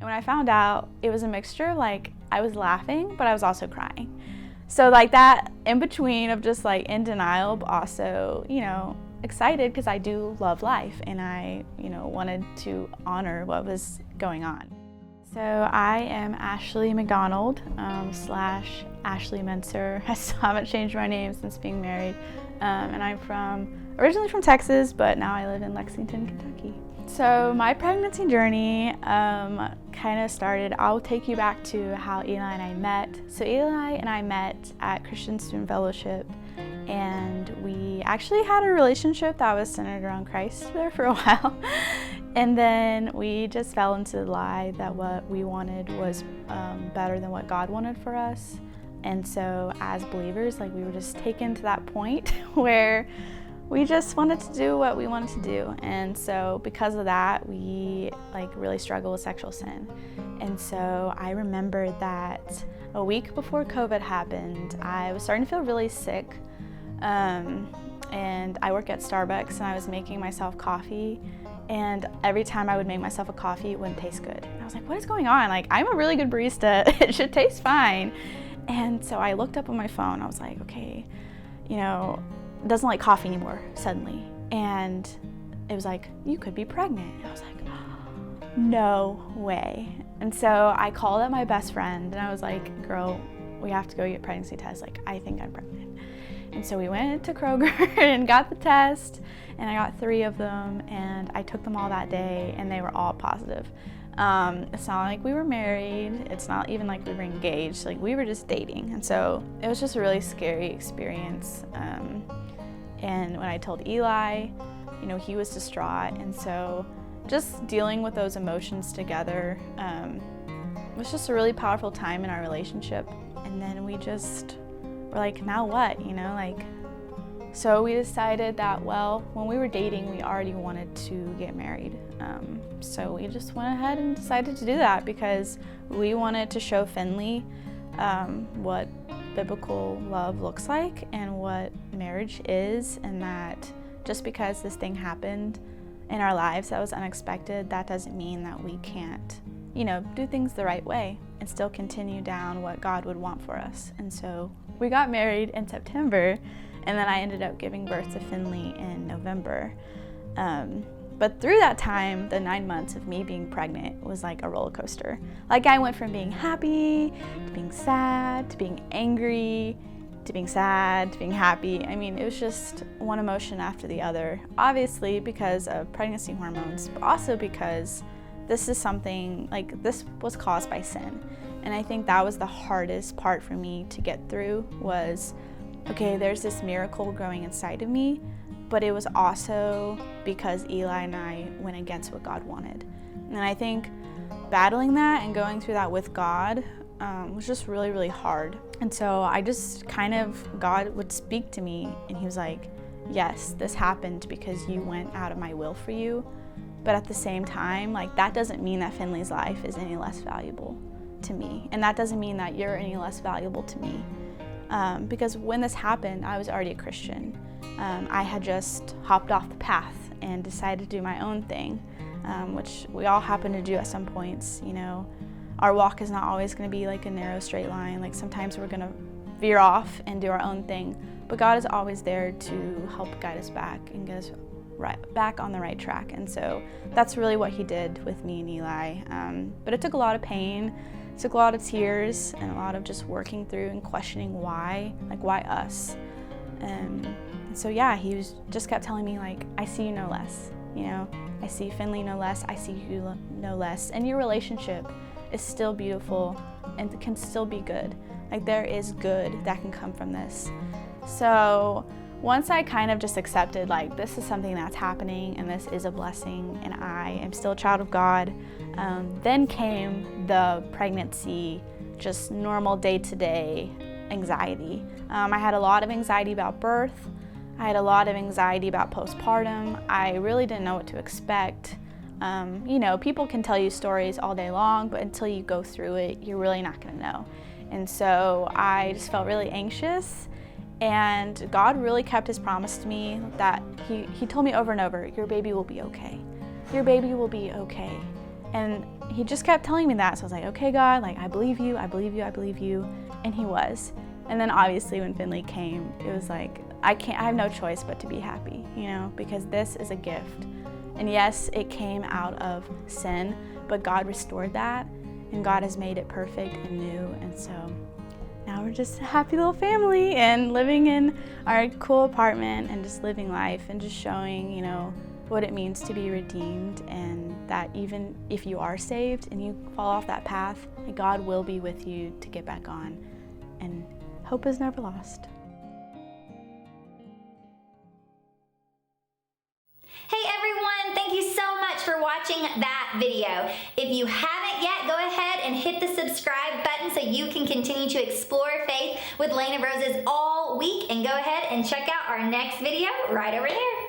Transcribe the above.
And when I found out, it was a mixture of like, I was laughing, but I was also crying. So like that in between of just like in denial, but also, excited because I do love life and I, wanted to honor what was going on. So I am Ashlea McDonald slash Ashlea Mentzer. I still haven't changed my name since being married. And I'm originally from Texas, but now I live in Lexington, Kentucky. So my pregnancy journey kind of started, I'll take you back to how Eli and I met. So Eli and I met at Christian Student Fellowship, and we actually had a relationship that was centered around Christ there for a while. And then we just fell into the lie that what we wanted was better than what God wanted for us. And so as believers, like we were just taken to that point where we just wanted to do what we wanted to do. And so because of that, we really struggle with sexual sin. And so I remember that a week before COVID happened, I was starting to feel really sick. And I work at Starbucks and I was making myself coffee. And every time I would make myself a coffee, it wouldn't taste good. And I was like, what is going on? Like, I'm a really good barista. It should taste fine. And so I looked up on my phone. I was like, okay, doesn't like coffee anymore suddenly. And it was like, you could be pregnant. And I was like, oh, no way. And so I called up my best friend and I was like, girl, we have to go get pregnancy tests. Like, I think I'm pregnant. And so we went to Kroger and got the test, and I got 3 of them, and I took them all that day, and they were all positive. It's not like we were married. It's not even like we were engaged. Like, we were just dating. And so it was just a really scary experience. And when I told Eli, he was distraught. And so just dealing with those emotions together was just a really powerful time in our relationship. And then we just were like, now what, So we decided that, well, when we were dating, we already wanted to get married. So we just went ahead and decided to do that because we wanted to show Finley what biblical love looks like and what marriage is, and that just because this thing happened in our lives that was unexpected, that doesn't mean that we can't, do things the right way and still continue down what God would want for us. And so we got married in September, and then I ended up giving birth to Finley in November. But through that time, the 9 months of me being pregnant was like a roller coaster. Like, I went from being happy to being sad to being angry to being sad to being happy. I mean, it was just one emotion after the other, obviously because of pregnancy hormones, but also because this is something, this was caused by sin. And I think that was the hardest part for me to get through was, okay, there's this miracle growing inside of me, but it was also because Eli and I went against what God wanted. And I think battling that and going through that with God was just really, really hard. And so I just God would speak to me and he was like, yes, this happened because you went out of my will for you. But at the same time, that doesn't mean that Finley's life is any less valuable to me. And that doesn't mean that you're any less valuable to me. Because when this happened, I was already a Christian. I had just hopped off the path and decided to do my own thing, which we all happen to do at some points. Our walk is not always going to be like a narrow straight line. Sometimes we're going to veer off and do our own thing, but God is always there to help guide us back and get us back on the right track. And so that's really what he did with me and Eli. But it took a lot of pain. It took a lot of tears and a lot of just working through and questioning why us. And so yeah, he just kept telling me I see you no less, I see Finley no less, I see you no less, and your relationship is still beautiful and can still be good. There is good that can come from this. So once I kind of just accepted this is something that's happening and this is a blessing and I am still a child of God, then came the pregnancy, just normal day-to-day anxiety. I had a lot of anxiety about birth. I had a lot of anxiety about postpartum. I really didn't know what to expect. People can tell you stories all day long, but until you go through it, you're really not going to know. And so I just felt really anxious. And God really kept his promise to me that he told me over and over, your baby will be okay. Your baby will be okay. And he just kept telling me that. So I was like, okay, God, like, I believe you, I believe you, I believe you. And he was. And then obviously when Finley came, it was like, I have no choice but to be happy, you know, because this is a gift. And yes, it came out of sin, but God restored that, and God has made it perfect and new. And so now we're just a happy little family and living in our cool apartment and just living life and just showing, you know, what it means to be redeemed, and that even if you are saved and you fall off that path, God will be with you to get back on, and hope is never lost. Hey everyone, thank you so much for watching that video. If you haven't yet, go ahead and hit the subscribe button so you can continue to explore faith with Lane and Roses all week, and go ahead and check out our next video right over there.